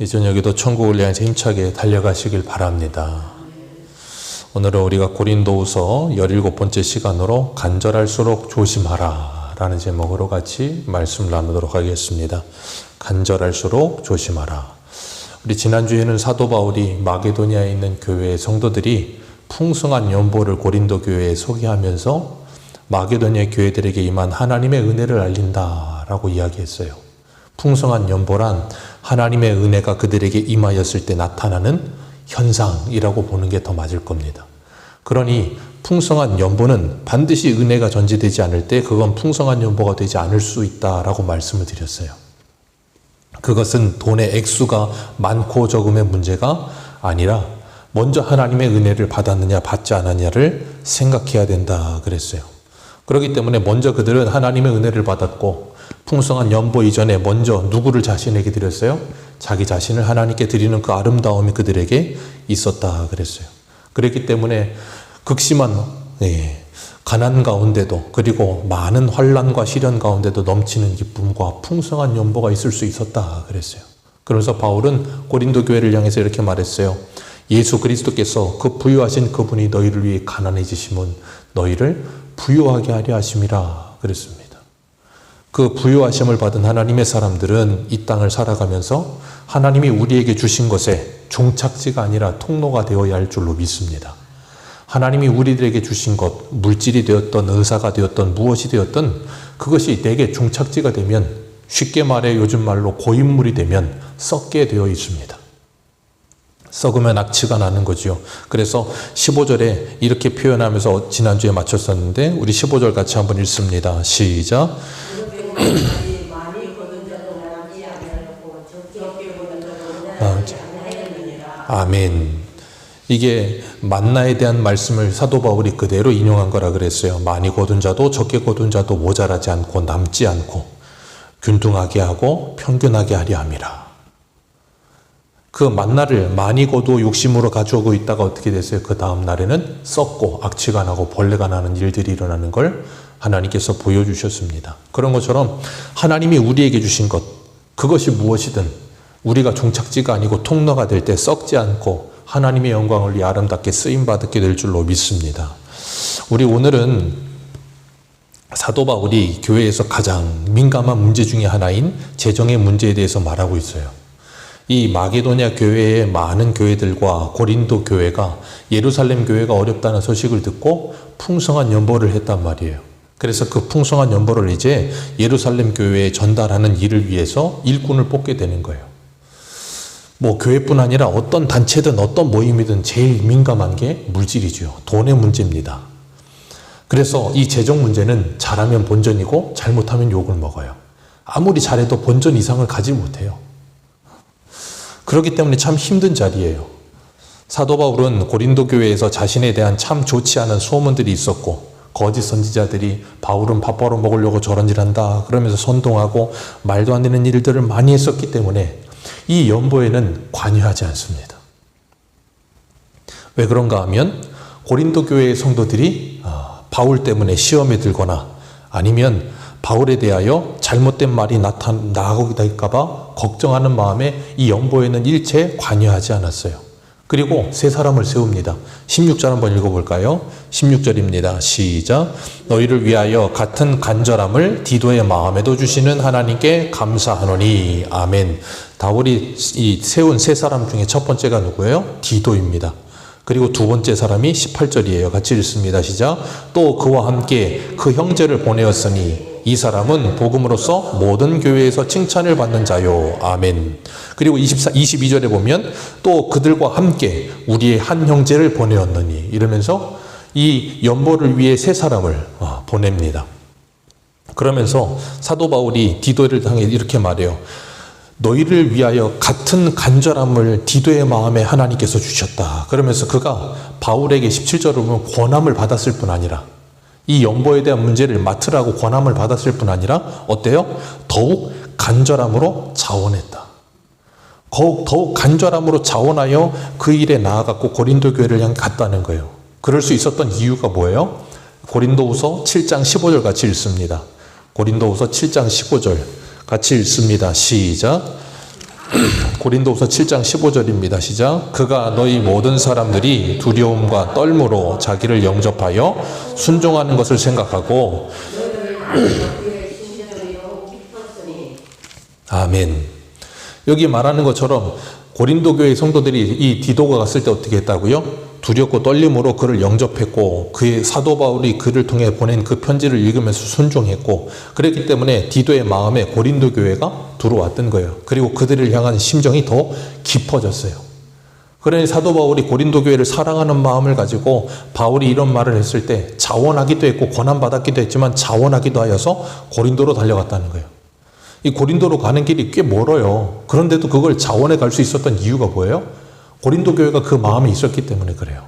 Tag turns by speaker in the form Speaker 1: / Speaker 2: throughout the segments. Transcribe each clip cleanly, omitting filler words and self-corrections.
Speaker 1: 이 저녁에도 천국을 향해서 힘차게 달려가시길 바랍니다. 오늘은 우리가 고린도후서 17번째 시간으로 간절할수록 조심하라 라는 제목으로 같이 말씀 나누도록 하겠습니다. 간절할수록 조심하라. 우리 지난주에는 사도 바울이 마게도니아에 있는 교회의 성도들이 풍성한 연보를 고린도 교회에 소개하면서 마게도니아 교회들에게 임한 하나님의 은혜를 알린다라고 이야기했어요. 풍성한 연보란 하나님의 은혜가 그들에게 임하였을 때 나타나는 현상이라고 보는 게 더 맞을 겁니다. 그러니 풍성한 연보는 반드시 은혜가 전제되지 않을 때 그건 풍성한 연보가 되지 않을 수 있다라고 말씀을 드렸어요. 그것은 돈의 액수가 많고 적음의 문제가 아니라 먼저 하나님의 은혜를 받았느냐 받지 않았느냐를 생각해야 된다 그랬어요. 그렇기 때문에 먼저 그들은 하나님의 은혜를 받았고 풍성한 연보 이전에 먼저 누구를 자신에게 드렸어요? 자기 자신을 하나님께 드리는 그 아름다움이 그들에게 있었다 그랬어요. 그랬기 때문에 극심한 가난 가운데도 그리고 많은 환난과 시련 가운데도 넘치는 기쁨과 풍성한 연보가 있을 수 있었다 그랬어요. 그러면서 바울은 고린도 교회를 향해서 이렇게 말했어요. 예수 그리스도께서 그 부유하신 그분이 너희를 위해 가난해지심은 너희를 부유하게 하려 하심이라 그랬습니다. 그 부유하심을 받은 하나님의 사람들은 이 땅을 살아가면서 하나님이 우리에게 주신 것에 종착지가 아니라 통로가 되어야 할 줄로 믿습니다. 하나님이 우리들에게 주신 것, 물질이 되었던 의사가 되었던 무엇이 되었던 그것이 내게 종착지가 되면 쉽게 말해 요즘 말로 고인물이 되면 썩게 되어 있습니다. 썩으면 악취가 나는 거지요. 그래서 15절에 이렇게 표현하면서 지난주에 마쳤었는데 우리 15절 같이 한번 읽습니다. 시작. 아멘. 이게 만나에 대한 말씀을 사도 바울이 그대로 인용한 거라 그랬어요. 많이 거둔 자도 적게 거둔 자도 모자라지 않고 남지 않고 균등하게 하고 평균하게 하려 함이라. 그 만나를 많이 거두어 욕심으로 가져오고 있다가 어떻게 됐어요? 그 다음 날에는 썩고 악취가 나고 벌레가 나는 일들이 일어나는 걸 하나님께서 보여주셨습니다. 그런 것처럼 하나님이 우리에게 주신 것, 그것이 무엇이든 우리가 종착지가 아니고 통로가 될 때 썩지 않고 하나님의 영광을 위해 아름답게 쓰임받게 될 줄로 믿습니다. 우리 오늘은 사도 바울이 교회에서 가장 민감한 문제 중에 하나인 재정의 문제에 대해서 말하고 있어요. 이 마게도냐 교회의 많은 교회들과 고린도 교회가 예루살렘 교회가 어렵다는 소식을 듣고 풍성한 연보를 했단 말이에요. 그래서 그 풍성한 연보를 이제 예루살렘 교회에 전달하는 일을 위해서 일꾼을 뽑게 되는 거예요. 뭐 교회뿐 아니라 어떤 단체든 어떤 모임이든 제일 민감한 게 물질이죠. 돈의 문제입니다. 그래서 이 재정 문제는 잘하면 본전이고 잘못하면 욕을 먹어요. 아무리 잘해도 본전 이상을 가지 못해요. 그렇기 때문에 참 힘든 자리예요. 사도 바울은 고린도 교회에서 자신에 대한 참 좋지 않은 소문들이 있었고 거짓 선지자들이 바울은 밥 벌어 먹으려고 저런 일 한다 그러면서 선동하고 말도 안 되는 일들을 많이 했었기 때문에 이 연보에는 관여하지 않습니다. 왜 그런가 하면 고린도 교회의 성도들이 바울 때문에 시험에 들거나 아니면 바울에 대하여 잘못된 말이 나오게 될까 봐 걱정하는 마음에 이 연보에는 일체 관여하지 않았어요. 그리고 세 사람을 세웁니다. 16절 한번 읽어볼까요? 16절입니다. 시작. 너희를 위하여 같은 간절함을 디도의 마음에도 주시는 하나님께 감사하노니. 아멘. 바울이 이 세운 세 사람 중에 첫 번째가 누구예요? 디도입니다. 그리고 두 번째 사람이 18절이에요. 같이 읽습니다. 시작. 또 그와 함께 그 형제를 보내었으니 이 사람은 복음으로써 모든 교회에서 칭찬을 받는 자요. 아멘. 그리고 22절에 보면 또 그들과 함께 우리의 한 형제를 보내었느니 이러면서 이 연보를 위해 세 사람을 보냅니다. 그러면서 사도 바울이 디도를 향해 이렇게 말해요. 너희를 위하여 같은 간절함을 디도의 마음에 하나님께서 주셨다. 그러면서 그가 바울에게 17절을 보면 권함을 받았을 뿐 아니라 이 연보에 대한 문제를 맡으라고 권함을 받았을 뿐 아니라 어때요? 더욱 간절함으로 자원했다. 더욱 간절함으로 자원하여 그 일에 나아갔고 고린도 교회를 향해 갔다는 거예요. 그럴 수 있었던 이유가 뭐예요? 고린도후서 7장 15절 같이 읽습니다. 고린도후서 7장 15절 같이 읽습니다. 시작. 고린도후서 7장 15절입니다. 시작. 그가 너희 모든 사람들이 두려움과 떨므로 자기를 영접하여 순종하는 것을 생각하고 아멘. 여기 말하는 것처럼 고린도 교회 성도들이 이 디도가 갔을 때 어떻게 했다고요? 두렵고 떨림으로 그를 영접했고 그의 사도 바울이 그를 통해 보낸 그 편지를 읽으면서 순종했고 그랬기 때문에 디도의 마음에 고린도 교회가 들어왔던 거예요. 그리고 그들을 향한 심정이 더 깊어졌어요. 그러니 사도 바울이 고린도 교회를 사랑하는 마음을 가지고 바울이 이런 말을 했을 때 자원하기도 했고 고난받았기도 했지만 자원하기도 하여서 고린도로 달려갔다는 거예요. 이 고린도로 가는 길이 꽤 멀어요. 그런데도 그걸 자원해 갈 수 있었던 이유가 뭐예요? 고린도 교회가 그 마음이 있었기 때문에 그래요.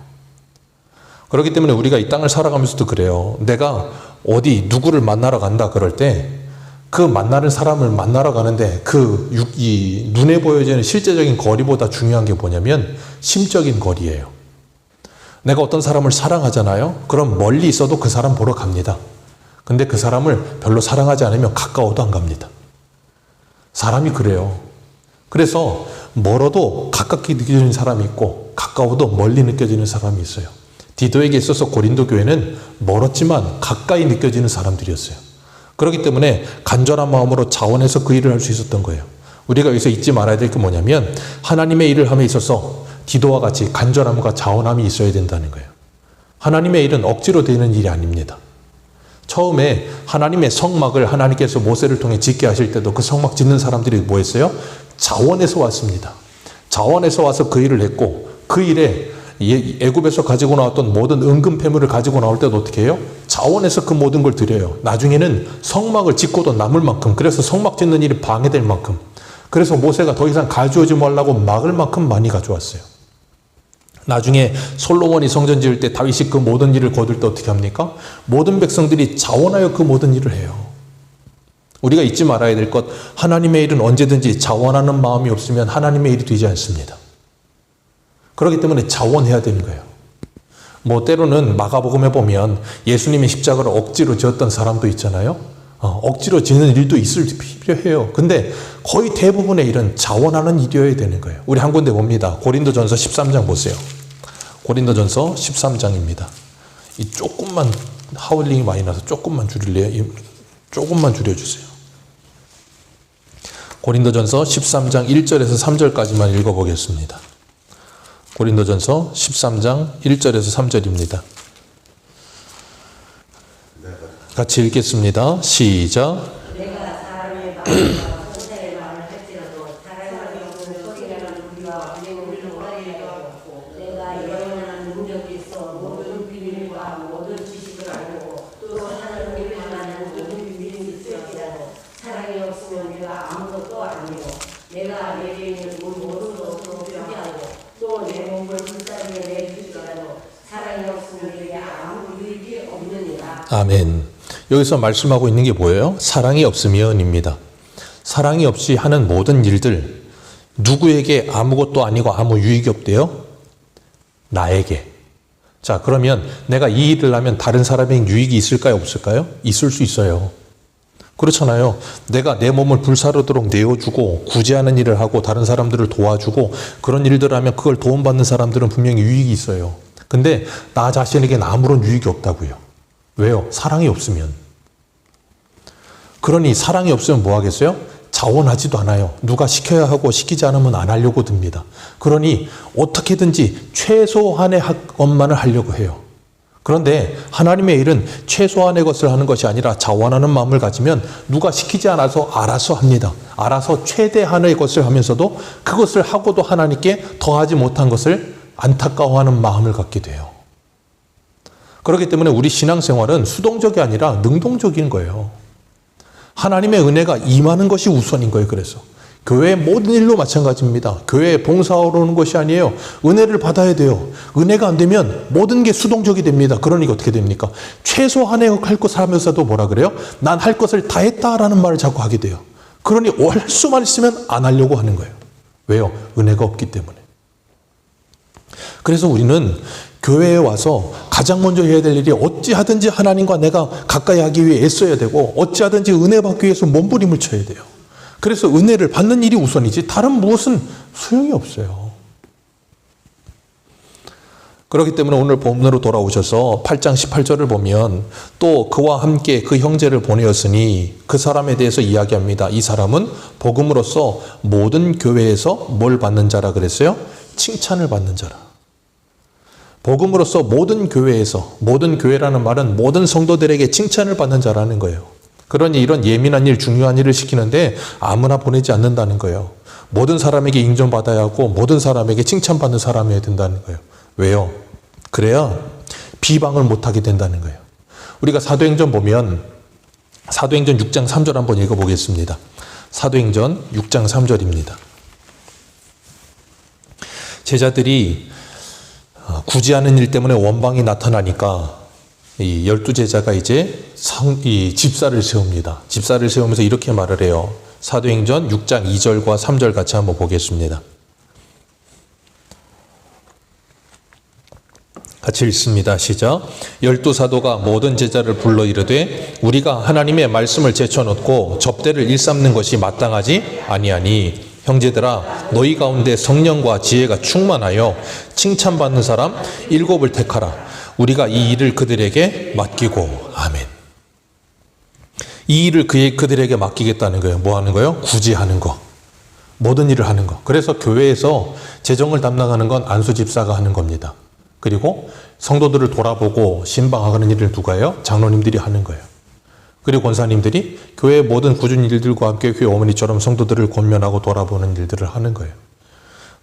Speaker 1: 그렇기 때문에 우리가 이 땅을 살아가면서도 그래요. 내가 어디 누구를 만나러 간다 그럴 때 그 만나는 사람을 만나러 가는데 이 눈에 보여지는 실제적인 거리보다 중요한 게 뭐냐면 심적인 거리예요. 내가 어떤 사람을 사랑하잖아요. 그럼 멀리 있어도 그 사람 보러 갑니다. 근데 그 사람을 별로 사랑하지 않으면 가까워도 안 갑니다. 사람이 그래요. 그래서 멀어도 가깝게 느껴지는 사람이 있고 가까워도 멀리 느껴지는 사람이 있어요. 디도에게 있어서 고린도 교회는 멀었지만 가까이 느껴지는 사람들이었어요. 그렇기 때문에 간절한 마음으로 자원해서 그 일을 할 수 있었던 거예요. 우리가 여기서 잊지 말아야 될 게 뭐냐면 하나님의 일을 함에 있어서 디도와 같이 간절함과 자원함이 있어야 된다는 거예요. 하나님의 일은 억지로 되는 일이 아닙니다. 처음에 하나님의 성막을 하나님께서 모세를 통해 짓게 하실 때도 그 성막 짓는 사람들이 뭐 했어요? 자원해서 왔습니다. 자원해서 와서 그 일을 했고 그 일에 애굽에서 가지고 나왔던 모든 은금패물을 가지고 나올 때도 어떻게 해요? 자원해서 그 모든 걸 드려요. 나중에는 성막을 짓고도 남을 만큼, 그래서 성막 짓는 일이 방해될 만큼, 그래서 모세가 더 이상 가져오지 말라고 막을 만큼 많이 가져왔어요. 나중에 솔로몬이 성전 지을 때 다윗이 그 모든 일을 거둘 때 어떻게 합니까? 모든 백성들이 자원하여 그 모든 일을 해요. 우리가 잊지 말아야 될 것, 하나님의 일은 언제든지 자원하는 마음이 없으면 하나님의 일이 되지 않습니다. 그렇기 때문에 자원해야 되는 거예요. 때로는 마가복음에 보면 예수님이 십자가를 억지로 지었던 사람도 있잖아요. 억지로 지는 일도 필요해요. 근데 거의 대부분의 일은 자원하는 일이어야 되는 거예요. 우리 한 군데 봅니다. 고린도전서 13장 보세요. 고린도전서 13장입니다. 이 조금만 하울링이 많이 나서 조금만 줄일래요? 조금만 줄여주세요. 고린도전서 13장 1절에서 3절까지만 읽어보겠습니다. 고린도전서 13장 1절에서 3절입니다. 같이 읽겠습니다. 시작.
Speaker 2: 내가 사람의 마음과 천사의 마음을 할지라도 사람이 없으면 소리나는 우리와 우리를 오라리라고 하고 내가 영원한 능력이 있어 모든 비밀과 모든 지식을 알고 또 하나님을 향하는 모든 믿음이 있을지라도 사랑이 없으면 내가 아무것도 아니고 내가 내게 있는 모든 것으로 포기하고 또 내 몸을 불사르게 내주시더라도 사랑이 없으면 내게 아무 유익이 없느니라.
Speaker 1: 아멘. 여기서 말씀하고 있는 게 뭐예요? 사랑이 없으면입니다. 사랑이 없이 하는 모든 일들, 누구에게 아무것도 아니고 아무 유익이 없대요? 나에게. 자, 그러면 내가 이 일을 하면 다른 사람에게 유익이 있을까요? 없을까요? 있을 수 있어요. 그렇잖아요. 내가 내 몸을 불사르도록 내어주고 구제하는 일을 하고 다른 사람들을 도와주고 그런 일들을 하면 그걸 도움받는 사람들은 분명히 유익이 있어요. 근데 나 자신에게는 아무런 유익이 없다고요. 왜요? 사랑이 없으면. 그러니 사랑이 없으면 뭐 하겠어요? 자원하지도 않아요. 누가 시켜야 하고 시키지 않으면 안 하려고 듭니다. 그러니 어떻게든지 최소한의 것만을 하려고 해요. 그런데 하나님의 일은 최소한의 것을 하는 것이 아니라 자원하는 마음을 가지면 누가 시키지 않아서 알아서 합니다. 알아서 최대한의 것을 하면서도 그것을 하고도 하나님께 더하지 못한 것을 안타까워하는 마음을 갖게 돼요. 그렇기 때문에 우리 신앙생활은 수동적이 아니라 능동적인 거예요. 하나님의 은혜가 임하는 것이 우선인 거예요. 그래서 교회의 모든 일로 마찬가지입니다. 교회에 봉사하러 오는 것이 아니에요. 은혜를 받아야 돼요. 은혜가 안 되면 모든 게 수동적이 됩니다. 그러니까 어떻게 됩니까? 최소한의 할 것을 하면서도 뭐라 그래요? 난 할 것을 다 했다라는 말을 자꾸 하게 돼요. 그러니 할 수만 있으면 안 하려고 하는 거예요. 왜요? 은혜가 없기 때문에. 그래서 우리는 교회에 와서 가장 먼저 해야 될 일이 어찌하든지 하나님과 내가 가까이 하기 위해 애써야 되고 어찌하든지 은혜 받기 위해서 몸부림을 쳐야 돼요. 그래서 은혜를 받는 일이 우선이지 다른 무엇은 소용이 없어요. 그렇기 때문에 오늘 본문으로 돌아오셔서 8장 18절을 보면 또 그와 함께 그 형제를 보내었으니 그 사람에 대해서 이야기합니다. 이 사람은 복음으로써 모든 교회에서 뭘 받는 자라 그랬어요? 칭찬을 받는 자라. 복음으로써 모든 교회에서, 모든 교회라는 말은 모든 성도들에게 칭찬을 받는 자라는 거예요. 그러니 이런 예민한 일, 중요한 일을 시키는데 아무나 보내지 않는다는 거예요. 모든 사람에게 인정받아야 하고 모든 사람에게 칭찬받는 사람이어야 된다는 거예요. 왜요? 그래야 비방을 못하게 된다는 거예요. 우리가 사도행전 보면 사도행전 6장 3절 한번 읽어보겠습니다. 사도행전 6장 3절입니다. 제자들이 굳이 하는 일 때문에 원방이 나타나니까 이 12제자가 이제 이 집사를 세웁니다. 집사를 세우면서 이렇게 말을 해요. 사도행전 6장 2절과 3절 같이 한번 보겠습니다. 같이 읽습니다. 시작. 12사도가 모든 제자를 불러 이르되 우리가 하나님의 말씀을 제쳐놓고 접대를 일삼는 것이 마땅하지 아니하니 형제들아 너희 가운데 성령과 지혜가 충만하여 칭찬받는 사람 7을 택하라. 우리가 이 일을 그들에게 맡기고. 아멘. 이 일을 그들에게 맡기겠다는 거예요. 뭐 하는 거예요? 굳이 하는 거. 모든 일을 하는 거. 그래서 교회에서 재정을 담당하는 건 안수 집사가 하는 겁니다. 그리고 성도들을 돌아보고 신방하는 일을 누가 해요? 장로님들이 하는 거예요. 그리고 권사님들이 교회의 모든 꾸준한 일들과 함께 교회 어머니처럼 성도들을 권면하고 돌아보는 일들을 하는 거예요.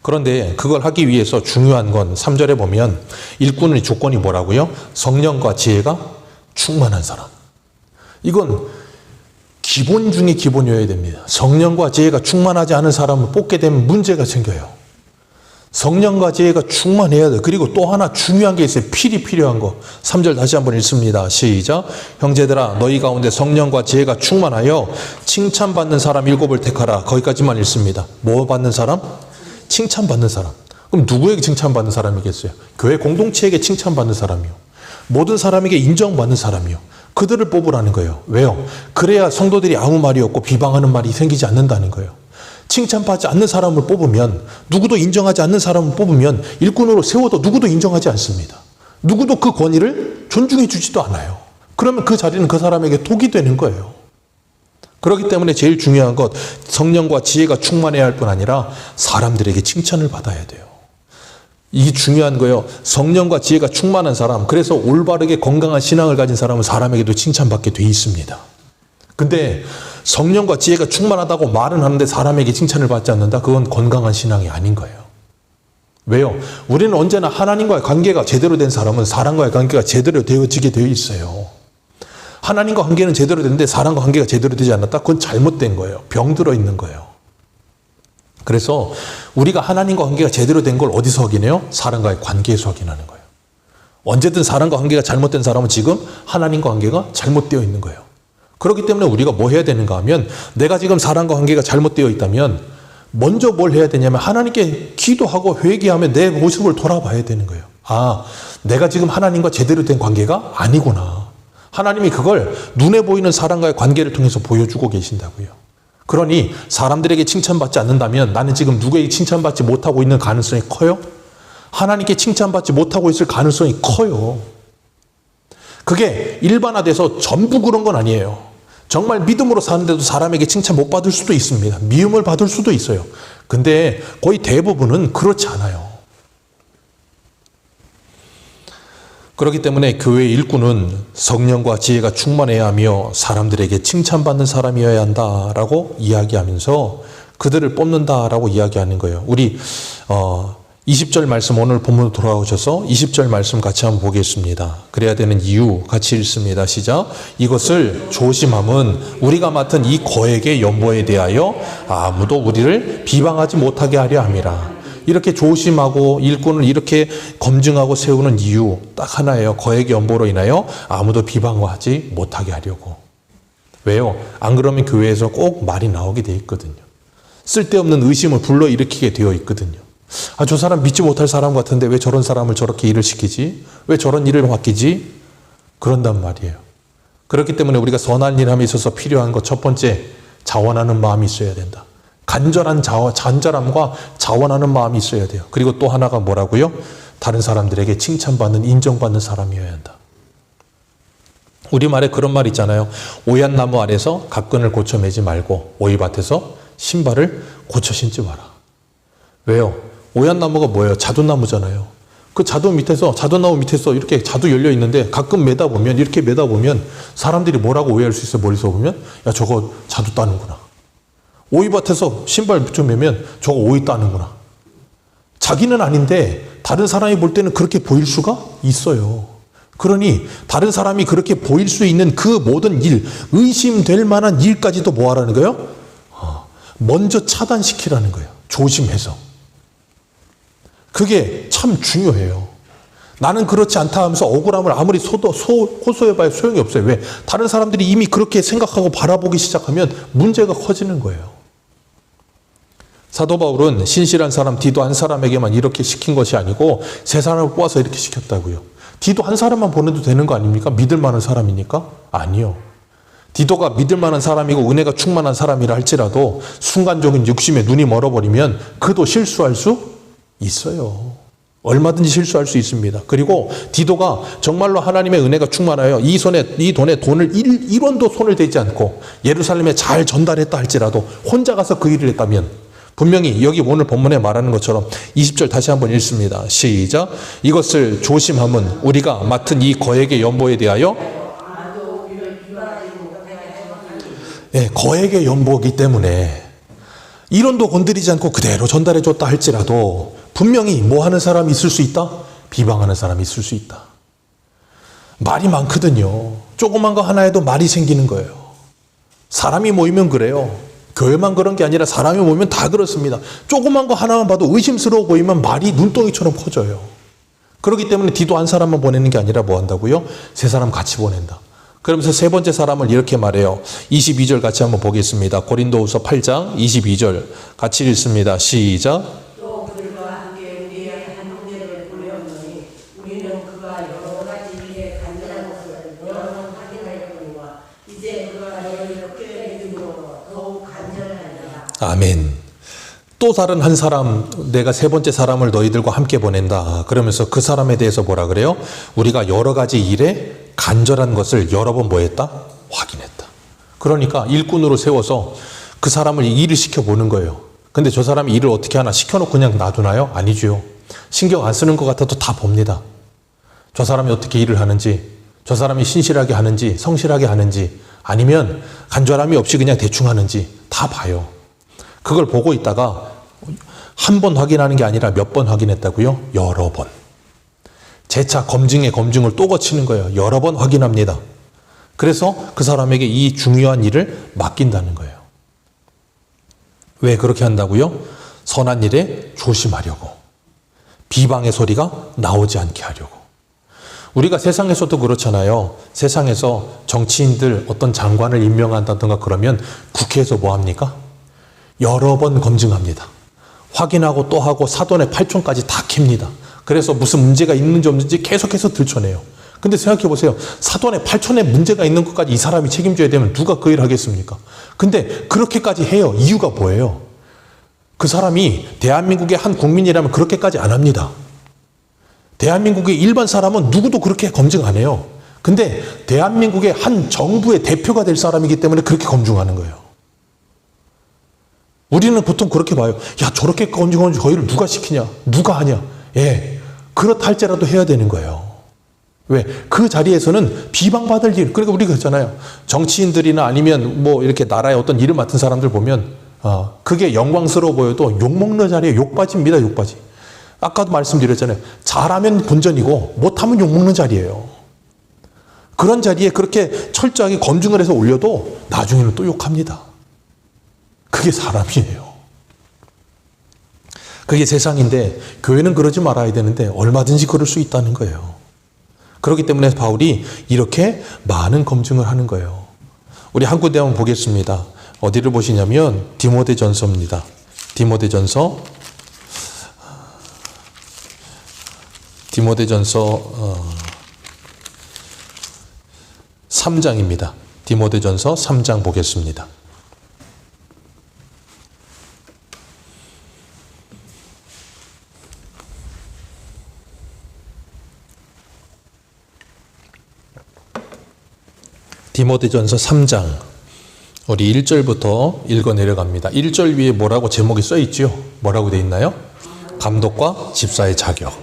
Speaker 1: 그런데 그걸 하기 위해서 중요한 건 3절에 보면 일꾼의 조건이 뭐라고요? 성령과 지혜가 충만한 사람. 이건 기본 중에 기본이어야 됩니다. 성령과 지혜가 충만하지 않은 사람을 뽑게 되면 문제가 생겨요. 성령과 지혜가 충만해야 돼. 그리고 또 하나 중요한 게 있어요. 필이 필요한 거. 3절 다시 한번 읽습니다. 시작. 형제들아 너희 가운데 성령과 지혜가 충만하여 칭찬받는 사람 7을 택하라. 거기까지만 읽습니다. 뭐 받는 사람? 칭찬받는 사람. 그럼 누구에게 칭찬받는 사람이겠어요? 교회 공동체에게 칭찬받는 사람이요. 모든 사람에게 인정받는 사람이요. 그들을 뽑으라는 거예요. 왜요? 그래야 성도들이 아무 말이 없고 비방하는 말이 생기지 않는다는 거예요. 칭찬받지 않는 사람을 뽑으면, 누구도 인정하지 않는 사람을 뽑으면 일꾼으로 세워도 누구도 인정하지 않습니다. 누구도 그 권위를 존중해 주지도 않아요. 그러면 그 자리는 그 사람에게 독이 되는 거예요. 그렇기 때문에 제일 중요한 것, 성령과 지혜가 충만해야 할 뿐 아니라 사람들에게 칭찬을 받아야 돼요. 이게 중요한 거예요. 성령과 지혜가 충만한 사람, 그래서 올바르게 건강한 신앙을 가진 사람은 사람에게도 칭찬받게 돼 있습니다. 근데 성령과 지혜가 충만하다고 말은 하는데 사람에게 칭찬을 받지 않는다? 그건 건강한 신앙이 아닌 거예요. 왜요? 우리는 언제나 하나님과의 관계가 제대로 된 사람은 사람과의 관계가 제대로 되어지게 되어 있어요. 하나님과 관계는 제대로 되는데 사람과 관계가 제대로 되지 않았다? 그건 잘못된 거예요. 병들어 있는 거예요. 그래서 우리가 하나님과 관계가 제대로 된 걸 어디서 확인해요? 사람과의 관계에서 확인하는 거예요. 언제든 사람과 관계가 잘못된 사람은 지금 하나님과 관계가 잘못되어 있는 거예요. 그렇기 때문에 우리가 뭐 해야 되는가 하면, 내가 지금 사람과 관계가 잘못되어 있다면 먼저 뭘 해야 되냐면 하나님께 기도하고 회개하며 내 모습을 돌아봐야 되는 거예요. 아, 내가 지금 하나님과 제대로 된 관계가 아니구나. 하나님이 그걸 눈에 보이는 사람과의 관계를 통해서 보여주고 계신다고요. 그러니 사람들에게 칭찬받지 않는다면 나는 지금 누구에게 칭찬받지 못하고 있는 가능성이 커요? 하나님께 칭찬받지 못하고 있을 가능성이 커요. 그게 일반화돼서 전부 그런 건 아니에요. 정말 믿음으로 사는데도 사람에게 칭찬 못 받을 수도 있습니다. 미움을 받을 수도 있어요. 근데 거의 대부분은 그렇지 않아요. 그렇기 때문에 교회 일꾼은 성령과 지혜가 충만해야 하며 사람들에게 칭찬받는 사람이어야 한다라고 이야기하면서 그들을 뽑는다라고 이야기하는 거예요. 우리 20절 말씀, 오늘 본문으로 돌아오셔서 20절 말씀 같이 한번 보겠습니다. 그래야 되는 이유 같이 읽습니다. 시작. 이것을 조심함은 우리가 맡은 이 거액의 연보에 대하여 아무도 우리를 비방하지 못하게 하려 함이라. 이렇게 조심하고 일꾼을 이렇게 검증하고 세우는 이유 딱 하나예요. 거액의 연보로 인하여 아무도 비방하지 못하게 하려고. 왜요? 안 그러면 교회에서 꼭 말이 나오게 돼 있거든요. 쓸데없는 의심을 불러일으키게 되어 있거든요. 아, 저 사람 믿지 못할 사람 같은데 왜 저런 사람을 저렇게 일을 시키지? 왜 저런 일을 맡기지? 그런단 말이에요. 그렇기 때문에 우리가 선한 일 함에 있어서 필요한 것 첫 번째, 자원하는 마음이 있어야 된다. 간절함과 자원하는 마음이 있어야 돼요. 그리고 또 하나가 뭐라고요? 다른 사람들에게 칭찬받는, 인정받는 사람이어야 한다. 우리말에 그런 말 있잖아요. 오얏나무 아래서 갓근을 고쳐 매지 말고 오이밭에서 신발을 고쳐 신지 마라. 왜요? 오얏나무가 뭐예요? 자두나무잖아요. 그 자두나무 밑에서 이렇게 자두 열려 있는데 가끔 매다 보면, 이렇게 매다 보면 사람들이 뭐라고 오해할 수 있어요? 멀리서 보면, 야, 저거 자두 따는구나. 오이밭에서 신발 좀 매면 저거 오이 따는구나. 자기는 아닌데 다른 사람이 볼 때는 그렇게 보일 수가 있어요. 그러니 다른 사람이 그렇게 보일 수 있는 그 모든 일, 의심될 만한 일까지도 뭐 하라는 거예요? 먼저 차단시키라는 거예요. 조심해서. 그게 참 중요해요. 나는 그렇지 않다 하면서 억울함을 아무리 호소해봐야 소용이 없어요. 왜? 다른 사람들이 이미 그렇게 생각하고 바라보기 시작하면 문제가 커지는 거예요. 사도 바울은 신실한 사람 디도 한 사람에게만 이렇게 시킨 것이 아니고 세 사람을 뽑아서 이렇게 시켰다고요. 디도 한 사람만 보내도 되는 거 아닙니까? 믿을 만한 사람이니까? 아니요. 디도가 믿을 만한 사람이고 은혜가 충만한 사람이라 할지라도 순간적인 욕심에 눈이 멀어버리면 그도 실수할 수 있어요. 얼마든지 실수할 수 있습니다. 그리고 디도가 정말로 하나님의 은혜가 충만하여 이 돈에 돈을 1원도 손을 대지 않고 예루살렘에 잘 전달했다 할지라도 혼자 가서 그 일을 했다면 분명히 여기 오늘 본문에 말하는 것처럼 20절 다시 한번 읽습니다. 시작. 이것을 조심함은 우리가 맡은 이 거액의 연보에 대하여 거액의 연보이기 때문에 1원도 건드리지 않고 그대로 전달해 줬다 할지라도 분명히 뭐 하는 사람이 있을 수 있다? 비방하는 사람이 있을 수 있다. 말이 많거든요. 조그만 거 하나에도 말이 생기는 거예요. 사람이 모이면 그래요. 교회만 그런 게 아니라 사람이 모이면 다 그렇습니다. 조그만 거 하나만 봐도 의심스러워 보이면 말이 눈덩이처럼 커져요. 그렇기 때문에 디도 한 사람만 보내는 게 아니라 뭐 한다고요? 세 사람 같이 보낸다. 그러면서 세 번째 사람을 이렇게 말해요. 22절 같이 한번 보겠습니다. 고린도후서 8장 22절 같이 읽습니다. 시작.
Speaker 2: 또 그들과 함께 우리의 한 형제를 보내었노니 우리는 그가 여러 가지 일에 간절한 것을 여러 번 확인하였거니와 이제 그가 너희를 크게 믿음으로 더욱 간절하니라.
Speaker 1: 아멘. 또 다른 한 사람, 내가 세 번째 사람을 너희들과 함께 보낸다. 그러면서 그 사람에 대해서 뭐라 그래요? 우리가 여러 가지 일에 간절한 것을 여러 번 뭐 했다? 확인했다. 그러니까 일꾼으로 세워서 그 사람을 일을 시켜보는 거예요. 근데 저 사람이 일을 어떻게 하나 시켜놓고 그냥 놔두나요? 아니죠. 신경 안 쓰는 것 같아도 다 봅니다. 저 사람이 어떻게 일을 하는지, 저 사람이 신실하게 하는지, 성실하게 하는지, 아니면 간절함이 없이 그냥 대충 하는지 다 봐요. 그걸 보고 있다가 한 번 확인하는 게 아니라 몇 번 확인했다고요? 여러 번. 재차 검증에 검증을 또 거치는 거예요. 여러 번 확인합니다. 그래서 그 사람에게 이 중요한 일을 맡긴다는 거예요. 왜 그렇게 한다고요? 선한 일에 조심하려고. 비방의 소리가 나오지 않게 하려고. 우리가 세상에서도 그렇잖아요. 세상에서 정치인들 어떤 장관을 임명한다든가 그러면 국회에서 뭐 합니까? 여러 번 검증합니다. 확인하고 또 하고 사돈의 8촌까지 다 캡니다. 그래서 무슨 문제가 있는지 없는지 계속해서 들춰내요. 근데 생각해 보세요. 사돈의 8촌에 문제가 있는 것까지 이 사람이 책임져야 되면 누가 그 일을 하겠습니까? 근데 그렇게까지 해요. 이유가 뭐예요? 그 사람이 대한민국의 한 국민이라면 그렇게까지 안 합니다. 대한민국의 일반 사람은 누구도 그렇게 검증 안 해요. 근데 대한민국의 한 정부의 대표가 될 사람이기 때문에 그렇게 검증하는 거예요. 우리는 보통 그렇게 봐요. 야, 저렇게 검증하는지 거의를 누가 시키냐? 누가 하냐? 예, 그렇다 할지라도 해야 되는 거예요. 왜? 그 자리에서는 비방받을 일. 그러니까 우리가 그랬잖아요. 정치인들이나 아니면 뭐 이렇게 나라의 어떤 일을 맡은 사람들 보면 그게 영광스러워 보여도 욕먹는 자리에 욕받이입니다. 욕받이. 아까도 말씀드렸잖아요. 잘하면 본전이고 못하면 욕먹는 자리예요. 그런 자리에 그렇게 철저하게 검증을 해서 올려도 나중에는 또 욕합니다. 그게 사람이에요. 그게 세상인데 교회는 그러지 말아야 되는데 얼마든지 그럴 수 있다는 거예요. 그렇기 때문에 바울이 이렇게 많은 검증을 하는 거예요. 우리 한 군데 한번 보겠습니다. 어디를 보시냐면 디모데전서입니다. 디모데전서 3장입니다. 디모데전서 3장 보겠습니다. 디모데전서 3장 우리 1절부터 읽어 내려갑니다. 1절 위에 뭐라고 제목이 써 있죠? 뭐라고 돼 있나요? 감독과 집사의 자격.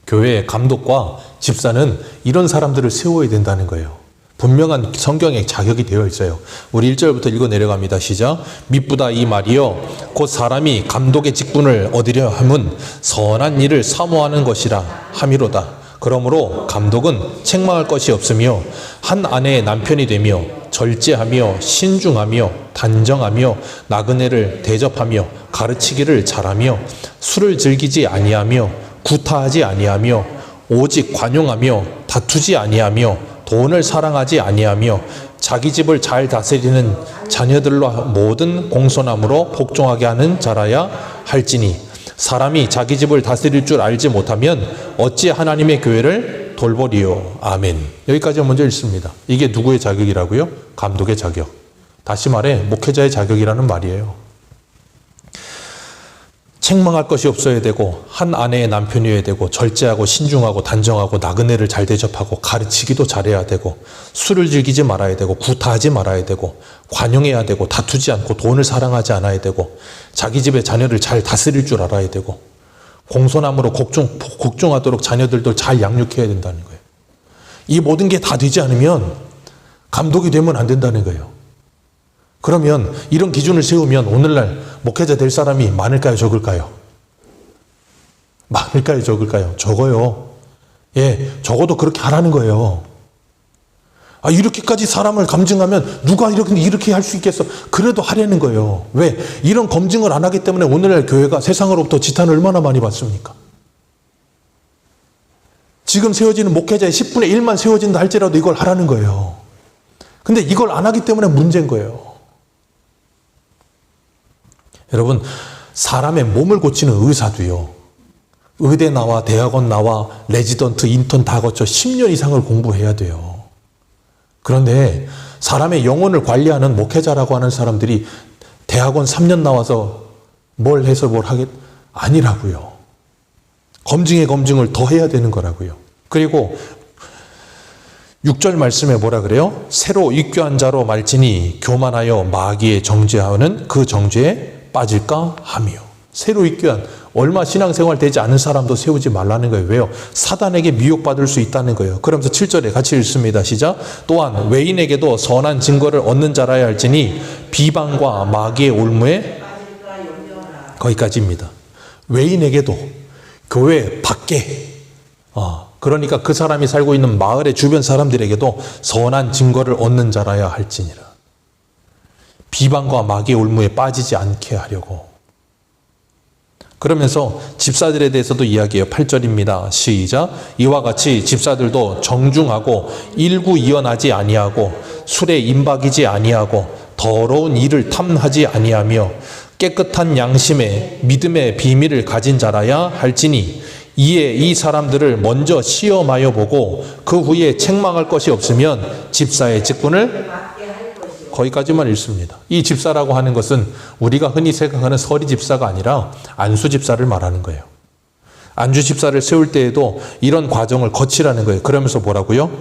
Speaker 1: 교회의 감독과 집사는 이런 사람들을 세워야 된다는 거예요. 분명한 성경에 자격이 되어 있어요. 우리 1절부터 읽어 내려갑니다. 시작. 미쁘다 이 말이요 곧 사람이 감독의 직분을 얻으려 함은 선한 일을 사모하는 것이라 함이로다. 그러므로 감독은 책망할 것이 없으며 한 아내의 남편이 되며 절제하며 신중하며 단정하며 나그네를 대접하며 가르치기를 잘하며 술을 즐기지 아니하며 구타하지 아니하며 오직 관용하며 다투지 아니하며 돈을 사랑하지 아니하며 자기 집을 잘 다스리는 자녀들로 모든 공손함으로 복종하게 하는 자라야 할지니 사람이 자기 집을 다스릴 줄 알지 못하면 어찌 하나님의 교회를 돌보리요. 아멘. 여기까지 먼저 읽습니다. 이게 누구의 자격이라고요? 감독의 자격. 다시 말해 목회자의 자격이라는 말이에요. 책망할 것이 없어야 되고 한 아내의 남편이어야 되고 절제하고 신중하고 단정하고 나그네를 잘 대접하고 가르치기도 잘해야 되고 술을 즐기지 말아야 되고 구타하지 말아야 되고 관용해야 되고 다투지 않고 돈을 사랑하지 않아야 되고 자기 집의 자녀를 잘 다스릴 줄 알아야 되고 공손함으로 복종하도록 자녀들도 잘 양육해야 된다는 거예요. 이 모든 게 다 되지 않으면 감독이 되면 안 된다는 거예요. 그러면 이런 기준을 세우면 오늘날 목회자 될 사람이 많을까요? 적을까요? 많을까요? 적을까요? 적어요. 예, 적어도 그렇게 하라는 거예요. 아, 이렇게까지 사람을 검증하면 누가 이렇게 할 수 있겠어? 그래도 하라는 거예요. 왜? 이런 검증을 안 하기 때문에 오늘날 교회가 세상으로부터 지탄을 얼마나 많이 받습니까? 지금 세워지는 목회자의 10분의 1만 세워진다 할지라도 이걸 하라는 거예요. 근데 이걸 안 하기 때문에 문제인 거예요. 여러분, 사람의 몸을 고치는 의사도요. 의대 나와 대학원 나와 레지던트, 인턴 다 거쳐 10년 이상을 공부해야 돼요. 그런데 사람의 영혼을 관리하는 목회자라고 하는 사람들이 대학원 3년 나와서 뭘 해서 뭘 하겠? 아니라고요. 검증의 검증을 더 해야 되는 거라고요. 그리고 6절 말씀에 뭐라 그래요? 새로 입교한 자로 말지니 교만하여 마귀의 정죄하는 그 정죄에 빠질까 하며. 새로 입교한 얼마 신앙생활 되지 않은 사람도 세우지 말라는 거예요. 왜요? 사단에게 미혹받을 수 있다는 거예요. 그러면서 7절에 같이 읽습니다. 시작. 또한 외인에게도 선한 증거를 얻는 자라야 할지니 비방과 마귀의 올무에 거기까지입니다. 외인에게도 교회 밖에 그러니까 그 사람이 살고 있는 마을의 주변 사람들에게도 선한 증거를 얻는 자라야 할지니라. 비방과 마귀의 올무에 빠지지 않게 하려고. 그러면서 집사들에 대해서도 이야기해요. 8절입니다. 시작. 이와 같이 집사들도 정중하고 일구이연하지 아니하고 술에 임박이지 아니하고 더러운 일을 탐하지 아니하며 깨끗한 양심에 믿음의 비밀을 가진 자라야 할지니 이에 이 사람들을 먼저 시험하여 보고 그 후에 책망할 것이 없으면 집사의 직분을 거기까지만 읽습니다. 이 집사라고 하는 것은 우리가 흔히 생각하는 서리 집사가 아니라 안수 집사를 말하는 거예요. 안주 집사를 세울 때에도 이런 과정을 거치라는 거예요. 그러면서 뭐라고요?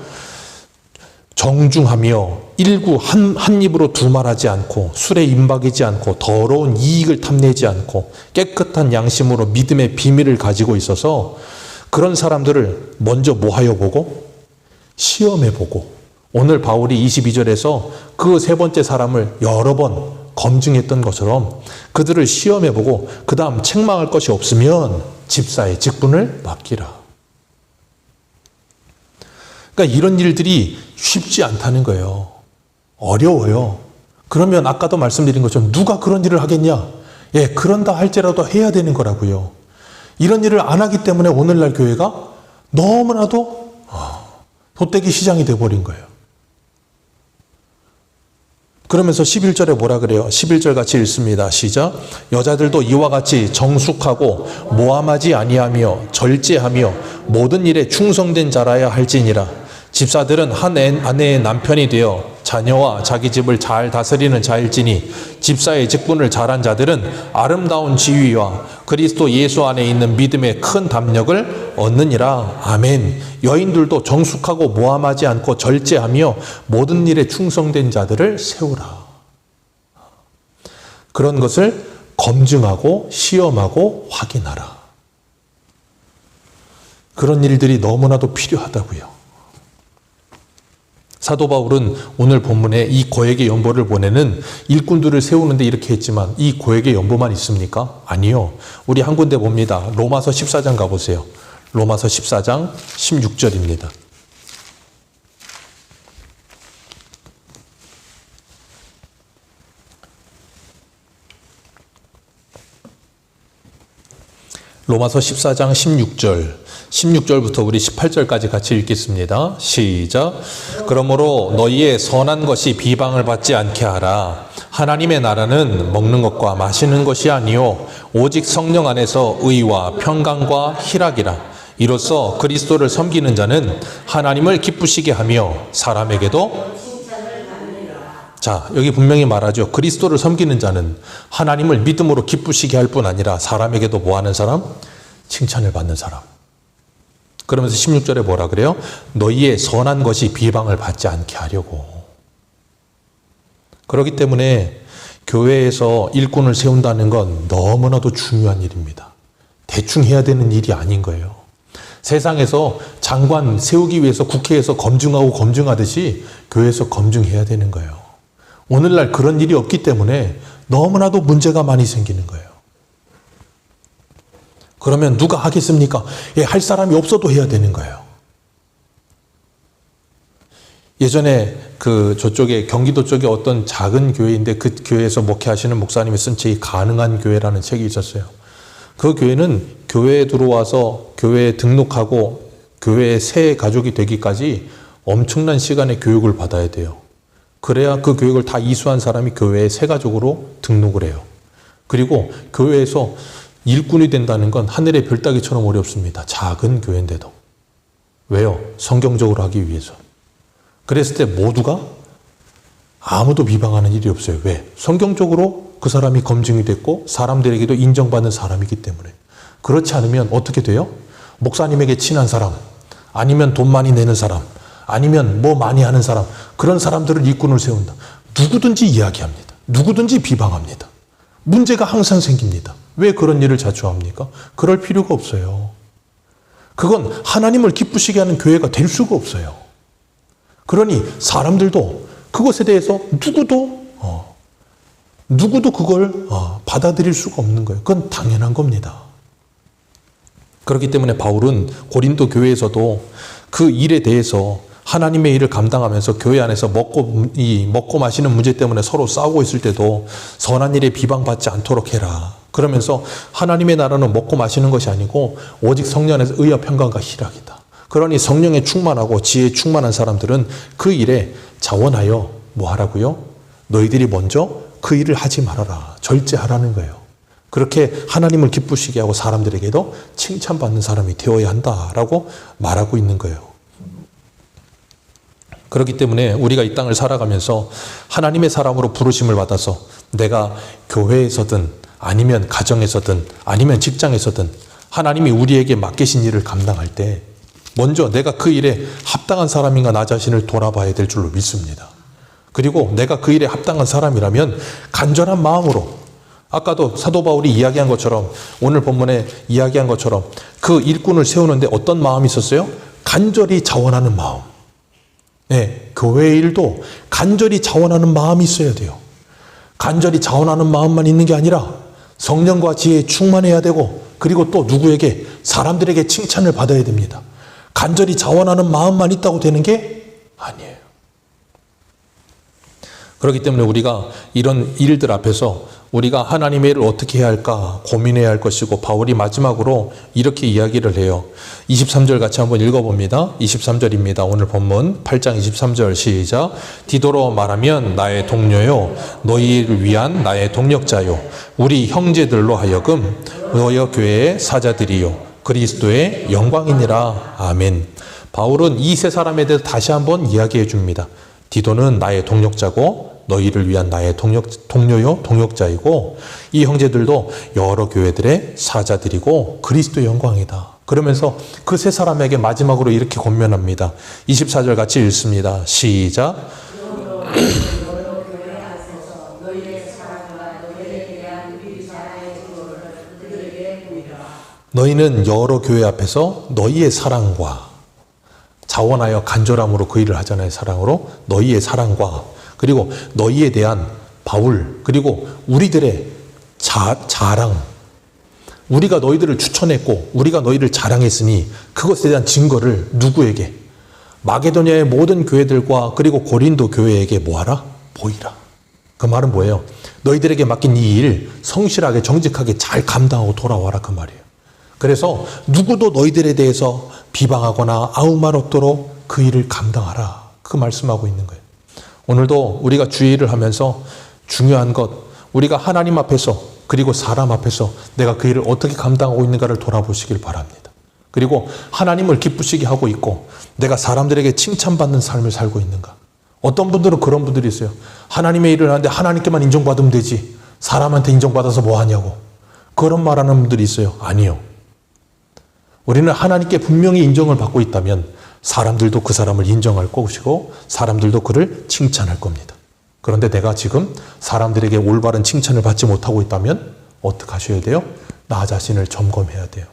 Speaker 1: 정중하며 일구 한 입으로 두말하지 않고 술에 임박이지 않고 더러운 이익을 탐내지 않고 깨끗한 양심으로 믿음의 비밀을 가지고 있어서 그런 사람들을 먼저 모하여 보고 시험해 보고 오늘 바울이 22절에서 그 세 번째 사람을 여러 번 검증했던 것처럼 그들을 시험해 보고 그 다음 책망할 것이 없으면 집사의 직분을 맡기라. 그러니까 이런 일들이 쉽지 않다는 거예요. 어려워요. 그러면 아까도 말씀드린 것처럼 누가 그런 일을 하겠냐? 예, 그런다 할지라도 해야 되는 거라고요. 이런 일을 안 하기 때문에 오늘날 교회가 너무나도 돗대기 시장이 돼버린 거예요. 그러면서 11절에 뭐라 그래요? 11절 같이 읽습니다. 시작. 여자들도 이와 같이 정숙하고 모함하지 아니하며 절제하며 모든 일에 충성된 자라야 할지니라. 집사들은 한 아내의 남편이 되어 자녀와 자기 집을 잘 다스리는 자일지니 집사의 직분을 잘한 자들은 아름다운 지위와 그리스도 예수 안에 있는 믿음의 큰 담력을 얻느니라. 아멘. 여인들도 정숙하고 모함하지 않고 절제하며 모든 일에 충성된 자들을 세우라. 그런 것을 검증하고 시험하고 확인하라. 그런 일들이 너무나도 필요하다고요. 사도 바울은 오늘 본문에 이 고액의 연보를 보내는 일꾼들을 세우는데 이렇게 했지만 이 고액의 연보만 있습니까? 아니요. 우리 한 군데 봅니다. 로마서 14장 가보세요. 로마서 14장 16절입니다. 로마서 14장 16절부터 우리 18절까지 같이 읽겠습니다. 시작. 그러므로 너희의 선한 것이 비방을 받지 않게 하라. 하나님의 나라는 먹는 것과 마시는 것이 아니요 오직 성령 안에서 의와 평강과 희락이라. 이로써 그리스도를 섬기는 자는 하나님을 기쁘시게 하며 사람에게도 자, 여기 분명히 말하죠. 그리스도를 섬기는 자는 하나님을 믿음으로 기쁘시게 할 뿐 아니라 사람에게도 뭐 하는 사람? 칭찬을 받는 사람. 그러면서 16절에 뭐라 그래요? 너희의 선한 것이 비방을 받지 않게 하려고. 그렇기 때문에 교회에서 일꾼을 세운다는 건 너무나도 중요한 일입니다. 대충 해야 되는 일이 아닌 거예요. 세상에서 장관 세우기 위해서 국회에서 검증하듯이 교회에서 검증해야 되는 거예요. 오늘날 그런 일이 없기 때문에 너무나도 문제가 많이 생기는 거예요. 그러면 누가 하겠습니까? 예, 할 사람이 없어도 해야 되는 거예요. 예전에 저쪽에 경기도 쪽에 어떤 작은 교회인데 그 교회에서 목회하시는 목사님이 쓴 책이 가능한 교회라는 책이 있었어요. 그 교회는 교회에 들어와서 교회에 등록하고 교회의 새 가족이 되기까지 엄청난 시간의 교육을 받아야 돼요. 그래야 그 교육을 다 이수한 사람이 교회의 새 가족으로 등록을 해요. 그리고 교회에서 일꾼이 된다는 건 하늘의 별 따기처럼 어렵습니다. 작은 교회인데도. 왜요? 성경적으로 하기 위해서. 그랬을 때 모두가 아무도 비방하는 일이 없어요. 왜? 성경적으로 그 사람이 검증이 됐고 사람들에게도 인정받는 사람이기 때문에. 그렇지 않으면 어떻게 돼요? 목사님에게 친한 사람, 아니면 돈 많이 내는 사람, 아니면 뭐 많이 하는 사람, 그런 사람들을 일꾼을 세운다. 누구든지 이야기합니다. 누구든지 비방합니다. 문제가 항상 생깁니다. 왜 그런 일을 자주 합니까? 그럴 필요가 없어요. 그건 하나님을 기쁘시게 하는 교회가 될 수가 없어요. 그러니 사람들도 그것에 대해서 누구도 그걸 받아들일 수가 없는 거예요. 그건 당연한 겁니다. 그렇기 때문에 바울은 고린도 교회에서도 그 일에 대해서 하나님의 일을 감당하면서 교회 안에서 먹고 마시는 문제 때문에 서로 싸우고 있을 때도 선한 일에 비방받지 않도록 해라. 그러면서 하나님의 나라는 먹고 마시는 것이 아니고 오직 성령 안에서 의와 평강과 희락이다. 그러니 성령에 충만하고 지혜에 충만한 사람들은 그 일에 자원하여 뭐 하라고요? 너희들이 먼저 그 일을 하지 말아라. 절제하라는 거예요. 그렇게 하나님을 기쁘시게 하고 사람들에게도 칭찬받는 사람이 되어야 한다라고 말하고 있는 거예요. 그렇기 때문에 우리가 이 땅을 살아가면서 하나님의 사람으로 부르심을 받아서 내가 교회에서든 아니면 가정에서든 아니면 직장에서든 하나님이 우리에게 맡기신 일을 감당할 때 먼저 내가 그 일에 합당한 사람인가 나 자신을 돌아봐야 될 줄로 믿습니다. 그리고 내가 그 일에 합당한 사람이라면 간절한 마음으로 아까도 사도 바울이 이야기한 것처럼 오늘 본문에 이야기한 것처럼 그 일꾼을 세우는데 어떤 마음이 있었어요? 간절히 자원하는 마음. 네, 교회의 일도 간절히 자원하는 마음이 있어야 돼요. 간절히 자원하는 마음만 있는 게 아니라 성령과 지혜에 충만해야 되고 그리고 또 누구에게 사람들에게 칭찬을 받아야 됩니다. 간절히 자원하는 마음만 있다고 되는 게 아니에요. 그렇기 때문에 우리가 이런 일들 앞에서 우리가 하나님의 일을 어떻게 해야 할까 고민해야 할 것이고 바울이 마지막으로 이렇게 이야기를 해요. 23절 같이 한번 읽어봅니다. 23절입니다. 오늘 본문 8장 23절 시작. 디도로 말하면 나의 동료요 너희를 위한 나의 동력자요 우리 형제들로 하여금 너희 교회의 사자들이요 그리스도의 영광이니라. 아멘. 바울은 이 세 사람에 대해서 다시 한번 이야기해 줍니다. 디도는 나의 동력자고 너희를 위한 나의 동료요 동역자이고 이 형제들도 여러 교회들의 사자들이고 그리스도의 영광이다. 그러면서 그 세 사람에게 마지막으로 이렇게 권면합니다. 24절 같이 읽습니다. 시작. 너희는 여러 교회 앞에서 너희의 사랑과 자원하여 간절함으로 그 일을 하잖아요. 사랑으로 너희의 사랑과 그리고 너희에 대한 바울 그리고 우리들의 자랑 우리가 너희들을 추천했고 우리가 너희를 자랑했으니 그것에 대한 증거를 누구에게? 마게도냐의 모든 교회들과 그리고 고린도 교회에게 뭐하라? 보이라. 그 말은 뭐예요? 너희들에게 맡긴 이 일 성실하게 정직하게 잘 감당하고 돌아와라 그 말이에요. 그래서 누구도 너희들에 대해서 비방하거나 아무 말 없도록 그 일을 감당하라. 그 말씀하고 있는 거예요. 오늘도 우리가 주의를 하면서 중요한 것, 우리가 하나님 앞에서 그리고 사람 앞에서 내가 그 일을 어떻게 감당하고 있는가를 돌아보시길 바랍니다. 그리고 하나님을 기쁘시게 하고 있고 내가 사람들에게 칭찬받는 삶을 살고 있는가. 어떤 분들은 그런 분들이 있어요. 하나님의 일을 하는데 하나님께만 인정받으면 되지. 사람한테 인정받아서 뭐 하냐고. 그런 말하는 분들이 있어요. 아니요. 우리는 하나님께 분명히 인정을 받고 있다면 사람들도 그 사람을 인정할 것이고 사람들도 그를 칭찬할 겁니다. 그런데 내가 지금 사람들에게 올바른 칭찬을 받지 못하고 있다면 어떻게 하셔야 돼요? 나 자신을 점검해야 돼요.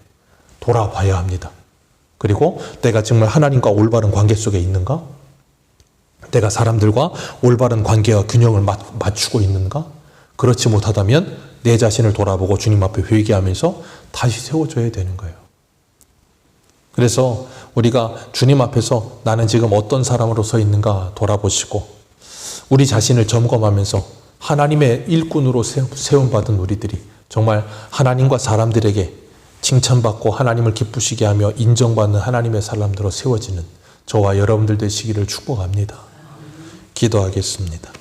Speaker 1: 돌아봐야 합니다. 그리고 내가 정말 하나님과 올바른 관계 속에 있는가? 내가 사람들과 올바른 관계와 균형을 맞추고 있는가? 그렇지 못하다면 내 자신을 돌아보고 주님 앞에 회개하면서 다시 세워줘야 되는 거예요. 그래서 우리가 주님 앞에서 나는 지금 어떤 사람으로 서 있는가 돌아보시고 우리 자신을 점검하면서 하나님의 일꾼으로 세움받은 우리들이 정말 하나님과 사람들에게 칭찬받고 하나님을 기쁘시게 하며 인정받는 하나님의 사람들로 세워지는 저와 여러분들 되시기를 축복합니다. 기도하겠습니다.